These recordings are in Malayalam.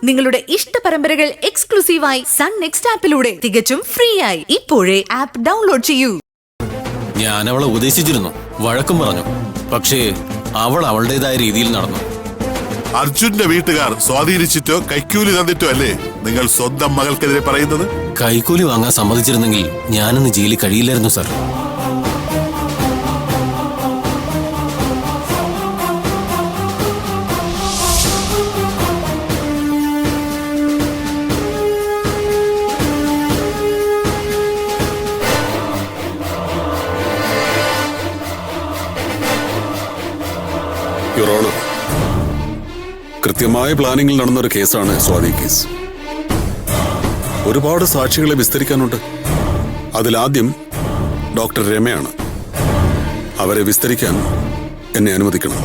നിങ്ങളുടെ ഇഷ്ട പരമ്പരകൾ എക്സ്ക്ലൂസീവായി സൺ നെക്സ്റ്റ് ആപ്പിലൂടെ തികച്ചും ഫ്രീ ആയി ഇപ്പോഴേ ആപ്പ് ഡൗൺലോഡ് ചെയ്യൂ. ഞാൻ അവളെ ഉപദേശിച്ചിരുന്നു, വഴക്കും പറഞ്ഞു. പക്ഷേ അവൾ അവളുടേതായ രീതിയിൽ നടന്നു. അർജുന്റെ വീട്ടുകാർ സ്വാധീനിച്ചിട്ടോ കൈക്കൂലി തന്നിട്ടോ അല്ലേ നിങ്ങൾ സ്വന്തം മകൾക്കെതിരെ പറയുന്നത്? കൈക്കൂലി വാങ്ങാൻ സമ്മതിച്ചിരുന്നെങ്കിൽ ഞാനിന്ന് ജയിലിൽ കഴിയില്ലായിരുന്നു സാർ. യുവർ ഓണർ, കൃത്യമായ പ്ലാനിങ്ങിൽ നടന്നൊരു കേസാണ് സ്വാതി കേസ്. ഒരുപാട് സാക്ഷികളെ വിസ്തരിക്കാനുണ്ട്. അതിലാദ്യം ഡോക്ടർ രമയാണ്. അവരെ വിസ്തരിക്കാൻ എന്നെ അനുവദിക്കണം.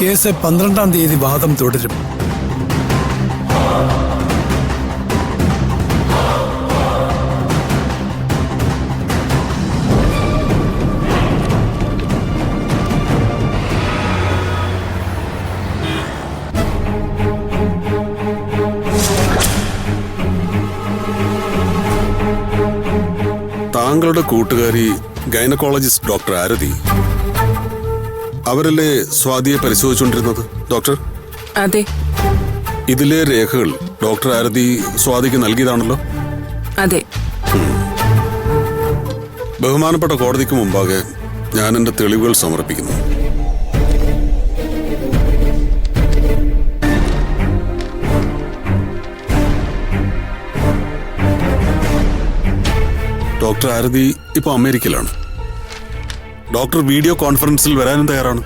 കേസ് 12-ാം തീയതി വാദം തുടരും. താങ്കളുടെ കൂട്ടുകാരി ഗൈനക്കോളജിസ്റ്റ് ഡോക്ടർ ആരതി, അവരല്ലേ സ്വാതിയെ പരിശോധിച്ചുകൊണ്ടിരുന്നത്? ഡോക്ടർ, അതെ. ഇതിലെ രേഖകൾ ഡോക്ടർ ആരതി സ്വാതിക്ക് നൽകിയതാണല്ലോ? അതെ. ബഹുമാനപ്പെട്ട കോടതിക്ക് മുമ്പാകെ ഞാൻ എന്റെ തെളിവുകൾ സമർപ്പിക്കുന്നു. ഡോക്ടർ ആരതി ഇപ്പൊ അമേരിക്കയിലാണ്. ഡോക്ടർ വീഡിയോ കോൺഫറൻസിൽ വരാനും തയ്യാറാണ്.